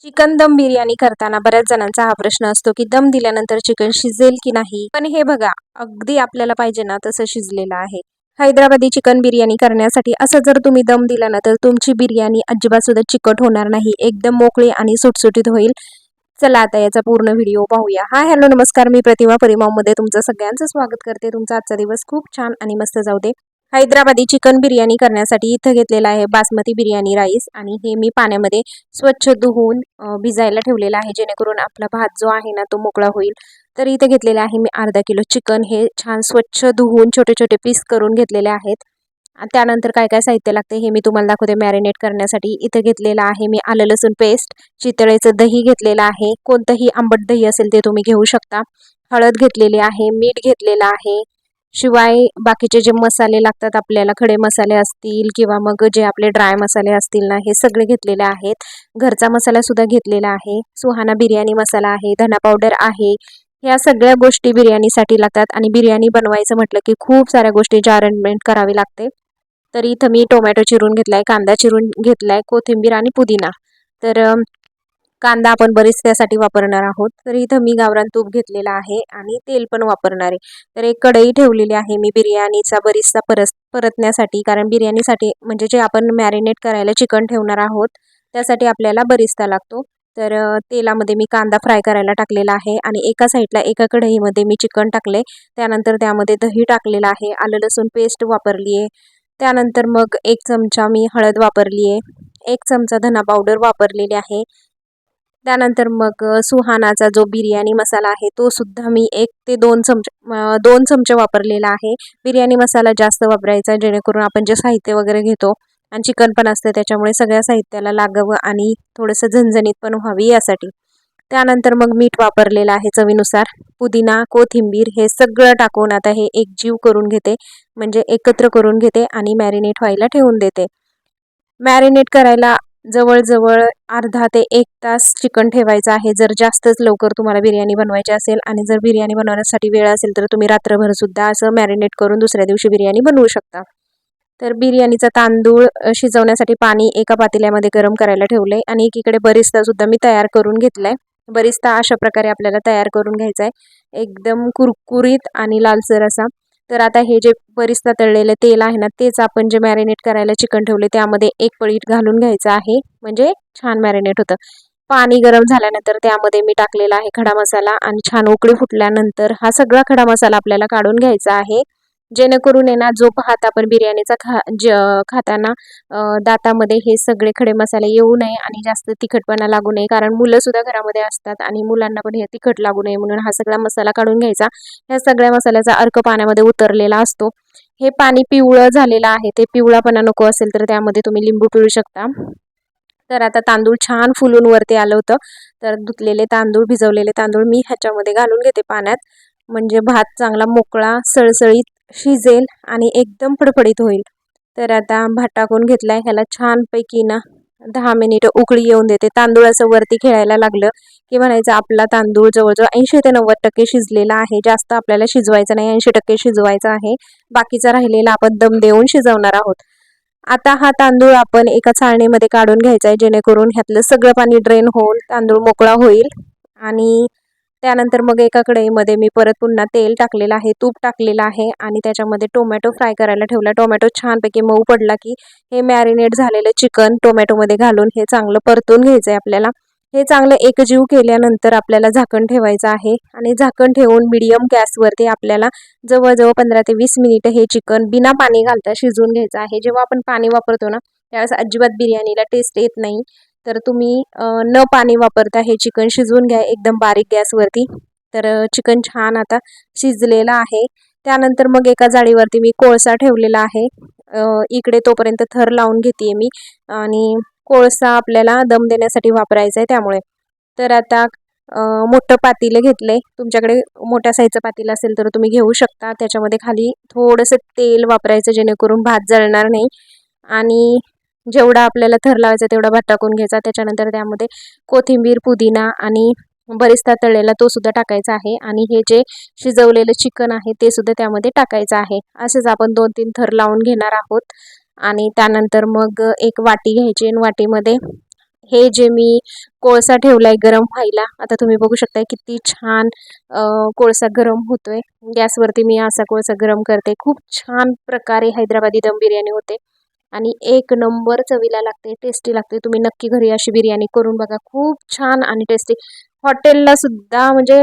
Chicken दम बिर्याणी करताना बऱ्याच जणांचा हा प्रश्न असतो की दम दिल्यानंतर चिकन शिजेल की नाही. पण हे बघा, अगदी आपल्याला पाहिजे ना तसं शिजलेलं आहे. हैदराबादी चिकन बिर्याणी करण्यासाठी असं जर तुम्ही दम दिला ना तर तुमची बिर्याणी अजिबात सुद्धा चिकट होणार नाही, एकदम मोकळी आणि सुटसुटीत होईल. चला आता याचा पूर्ण व्हिडिओ पाहूया. हाय हॅलो नमस्कार, मी प्रतिमा परिमावमध्ये तुमचं सगळ्यांचं स्वागत करते. तुमचा आजचा दिवस खूप छान आणि मस्त जाऊ दे. हैदराबादी चिकन बिर्याणी करण्यासाठी इथं घेतलेला आहे बासमती बिर्याणी राईस, आणि हे मी पाण्यामध्ये स्वच्छ धुवून भिजायला ठेवलेला आहे, जेणेकरून आपला भात जो आहे ना तो मोकळा होईल. तर इथे घेतलेला आहे मी अर्धा किलो चिकन. हे छान स्वच्छ धुवून छोटे छोटे पीस करून घेतलेले आहेत. त्यानंतर काय काय साहित्य लागते हे मी तुम्हाला दाखवते. मॅरिनेट करण्यासाठी इथं घेतलेला आहे मी आलं लसूण पेस्ट, चितळेचं दही घेतलेलं आहे, कोणतंही आंबट दही असेल ते तुम्ही घेऊ शकता. हळद घेतलेली आहे, मीठ घेतलेलं आहे. शिवाय बाकीचे जे मसाले लागतात आपल्याला, खडे मसाले असतील किंवा मग जे आपले ड्राय मसाले असतील ना, हे सगळे घेतलेले आहेत. घरचा मसाला सुद्धा घेतलेला आहे. सुहाना बिर्याणी मसाला आहे, धना पावडर आहे. ह्या सगळ्या गोष्टी बिर्याणीसाठी लागतात, आणि बिर्याणी बनवायचं म्हटलं की खूप साऱ्या गोष्टींची अरेंजमेंट करावी लागते. तर इथं मी टोमॅटो चिरून घेतलाय, कांदा चिरून घेतलाय, कोथिंबीर आणि पुदिना. तर कांदा आपण बरिस्त्यासाठी वापरणार आहोत. तर इथं मी गावरान तूप घेतलेला आहे आणि तेल पण वापरणार आहे. तर एक कढई ठेवलेली आहे मी बिर्याणीचा बरिस्ता परतण्यासाठी, कारण बिर्याणीसाठी म्हणजे जे आपण मॅरिनेट करायला चिकन ठेवणार आहोत त्यासाठी आपल्याला बरिस्ता लागतो. तर तेलामध्ये मी कांदा फ्राय करायला टाकलेला आहे, आणि एका साईडला एका कढईमध्ये मी चिकन टाकले. त्यानंतर त्यामध्ये दही टाकलेलं आहे, आलं लसूण पेस्ट वापरली आहे. त्यानंतर मग 1 चमचा मी हळद वापरली आहे, 1 चमचा धना पावडर वापरलेली आहे. त्यानंतर मग सुहानाचा जो बिर्याणी मसाला आहे तो सुद्धा मी 1 ते 2 चमचे वापरलेला आहे. बिर्याणी मसाला जास्त वापरायचा, जेणेकरून आपण जे साहित्य वगैरे घेतो आणि चिकन पण असतं त्याच्यामुळे सगळ्या साहित्याला लागावं आणि थोडंसं झणझणीत पण व्हावी यासाठी. त्यानंतर मग मीठ वापरलेलं आहे चवीनुसार. पुदिना, कोथिंबीर हे सगळं टाकून आता हे एकजीव करून घेते, म्हणजे एकत्र करून घेते आणि मॅरिनेट व्हायला ठेवून देते. मॅरिनेट करायला जवळजवळ अर्धा ते 1 तास चिकन ठेवायचं आहे, जर जास्तच लवकर तुम्हाला बिर्याणी बनवायची असेल. आणि जर बिर्याणी बनवण्यासाठी वेळ असेल तर तुम्ही रात्रभर सुद्धा असं मॅरिनेट करून दुसऱ्या दिवशी बिर्याणी बनवू शकता. तर बिर्याणीचा तांदूळ शिजवण्यासाठी पाणी एका पातेल्यामध्ये गरम करायला ठेवले, आणि एकीकडे बरिस्ता सुद्धा मी तयार करून घेतलाय. बरिस्ता अशा प्रकारे आपल्याला तयार करून घ्यायचा आहे, एकदम कुरकुरीत आणि लालसर असा. तर आता हे जे बरिस्ता तळलेलं तेल आहे ना, तेच आपण जे मॅरिनेट करायला चिकन ठेवले त्यामध्ये एक पळीत घालून घ्यायचं आहे, म्हणजे छान मॅरिनेट होतं. पाणी गरम झाल्यानंतर त्यामध्ये मी टाकलेला आहे खडा मसाला, आणि छान उकळी फुटल्यानंतर हा सगळा खडा मसाला आपल्याला काढून घ्यायचा आहे, जेणेकरून आहे ना जो भात आपण बिर्याणीचा खाताना दातामध्ये हे सगळे खडे मसाले येऊ नये आणि जास्त तिखटपणा लागू नये, कारण मुलं सुद्धा घरामध्ये असतात आणि मुलांना पण हे तिखट लागू नये म्हणून हा सगळा मसाला काढून घ्यायचा. ह्या सगळ्या मसाल्याचा अर्क पाण्यामध्ये उतरलेला असतो. हे पाणी पिवळं झालेलं आहे, ते पिवळापणा नको असेल तर त्यामध्ये तुम्ही लिंबू पिळू शकता. तर आता तांदूळ छान फुलून वरती आलं होतं. तर धुतलेले तांदूळ, भिजवलेले तांदूळ मी ह्याच्यामध्ये घालून घेते पाण्यात, म्हणजे भात चांगला मोकळा सळसळीत शिजेल आणि एकदम फडफडीत होईल. तर आता भात टाकून घेतलाय, ह्याला छानपैकी ना 10 मिनिटं उकळी येऊन देते. तांदूळ असं वरती खेळायला लागलं की म्हणायचं आपला तांदूळ जवळजवळ 80 ते 90% शिजलेला आहे. जास्त आपल्याला शिजवायचं नाही, 80% शिजवायचं आहे. बाकीचा राहिलेला आपण दम देऊन शिजवणार आहोत. आता हा तांदूळ आपण एका चाळणीमध्ये काढून घ्यायचा आहे, जेणेकरून ह्यातलं सगळं पाणी ड्रेन होऊन तांदूळ मोकळा होईल. आणि त्यानंतर मग एका कढईमध्ये मी परत पुन्हा तेल टाकलेलं आहे, तूप टाकलेलं आहे, आणि त्याच्यामध्ये टोमॅटो फ्राय करायला ठेवला. टोमॅटो छानपैकी मऊ पडला की हे मॅरिनेट झालेलं चिकन टोमॅटोमध्ये घालून हे चांगलं परतून घ्यायचं आहे आपल्याला. हे चांगलं एकजीव केल्यानंतर आपल्याला झाकण ठेवायचं आहे, आणि झाकण ठेवून मीडियम गॅसवरती आपल्याला जवळजवळ 15 ते 20 मिनिटं हे चिकन बिना पाणी घालता शिजवून घ्यायचं आहे. जेव्हा आपण पाणी वापरतो ना त्यावेळेस अजिबात बिर्याणीला टेस्ट येत नाही. तर तुम्ही न पाणी वापरता हे चिकन शिजवून घ्या एकदम बारीक गॅसवरती. तर चिकन छान आता शिजलेलं आहे. त्यानंतर मग एका जाळीवरती मी कोळसा ठेवलेला आहे. इकडे तोपर्यंत थर लावून घेते मी, आणि कोळसा आपल्याला दम देण्यासाठी वापरायचा आहे त्यामुळे. तर आता मोठं पातेलं घेतलंय. तुमच्याकडे मोठ्या साईजचं पातेलं असेल तर तुम्ही घेऊ शकता. त्याच्यामध्ये खाली थोडंसं तेल वापरायचं, जेणेकरून भात जळणार नाही. आणि जेवढा आपल्याला थर लावायचा तेवढा भात टाकून घ्यायचा. त्याच्यानंतर त्यामध्ये कोथिंबीर, पुदिना आणि बरिस्ता तळलेला तो सुद्धा टाकायचा आहे, आणि हे जे शिजवलेलं चिकन आहे ते सुद्धा त्यामध्ये टाकायचं आहे. असेच आपण 2-3 थर लावून घेणार आहोत. आणि त्यानंतर मग एक वाटी घ्यायची, आणि वाटीमध्ये हे जे मी कोळसा ठेवलाय गरम व्हायला, आता तुम्ही बघू शकताय किती छान कोळसा गरम होतोय. गॅसवरती मी असा कोळसा गरम करते. खूप छान प्रकारे हैदराबादी दम बिर्याणी होते आणि एक नंबर चवीला लागते, टेस्टी लागते. तुम्ही नक्की घरी अशी बिर्याणी करून बघा, खूप छान आणि टेस्टी. हॉटेलला सुद्धा म्हणजे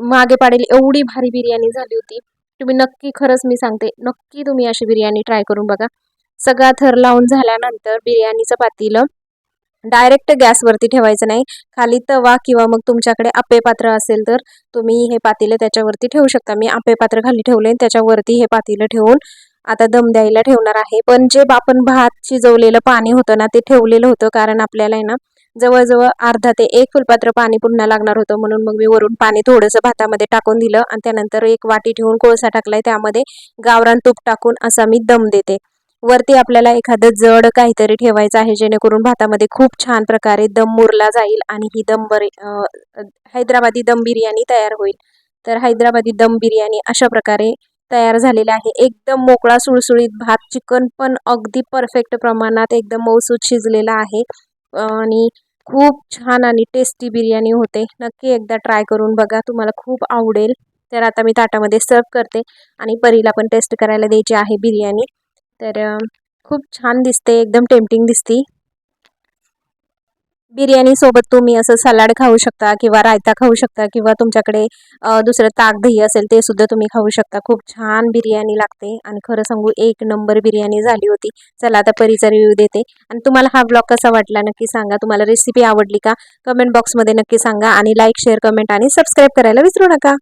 मागे पाडेल एवढी भारी बिर्याणी झाली होती. तुम्ही नक्की, खरंच मी सांगते, नक्की तुम्ही अशी बिर्याणी ट्राय करून बघा. सगळा थर लावून झाल्यानंतर बिर्याणीचं पातेलं डायरेक्ट गॅसवरती ठेवायचं नाही. खाली तवा किंवा मग तुमच्याकडे आप्पे पात्र असेल तर तुम्ही हे पातेलं त्याच्यावरती ठेवू शकता. मी आप्पे पात्र खाली ठेवले, त्याच्यावरती हे पातेलं ठेवून आता दम द्यायला ठेवणार आहे. पण जे आपण भात शिजवलेलं पाणी होतं ना, ते ठेवलेलं होतं, कारण आपल्याला आहे ना जवळजवळ अर्धा ते 1 फुलपात्र पाणी पुन्हा लागणार होतं. म्हणून मग मी वरून पाणी थोडंसं भातामध्ये टाकून दिलं आणि त्यानंतर एक वाटी ठेवून कोळसा टाकलाय, त्यामध्ये गावरान तूप टाकून असा मी दम देते. वरती आपल्याला एखादं जड काहीतरी ठेवायचं आहे, जेणेकरून भातामध्ये खूप छान प्रकारे दम मुरला जाईल आणि ही हैदराबादी दम बिर्याणी तयार होईल. तर हैदराबादी दम बिर्याणी अशा प्रकारे तयार झालेला आहे. एकदम मोकळा सुळसुळीत भात, चिकन पण अगदी परफेक्ट प्रमाणात एकदम मऊसूत शिजलेला आहे आणि खूप छान आणि टेस्टी बिर्याणी होते. नक्की एकदा ट्राय करून बघा, तुम्हाला खूप आवडेल. तर आता मी ताटामध्ये सर्व करते आणि परीला पण टेस्ट करायला द्यायची आहे बिर्याणी. तर खूप छान दिसते, एकदम टेम्पटिंग दिसती. बिर्याणी सोबत तुम्ही असं सलाड खाऊ शकता किंवा रायता खाऊ शकता किंवा तुमच्याकडे दुसरं ताक दही असेल ते सुद्धा तुम्ही खाऊ शकता. खूप छान बिर्याणी लागते आणि खरं सांगू एक नंबर बिर्याणी झाली होती. चला आता परीचा रिव्ह्यू देते आणि तुम्हाला हा ब्लॉग कसा वाटला नक्की सांगा. तुम्हाला रेसिपी आवडली का कमेंट बॉक्समध्ये नक्की सांगा आणि लाईक शेअर कमेंट आणि सबस्क्राईब करायला विसरू नका.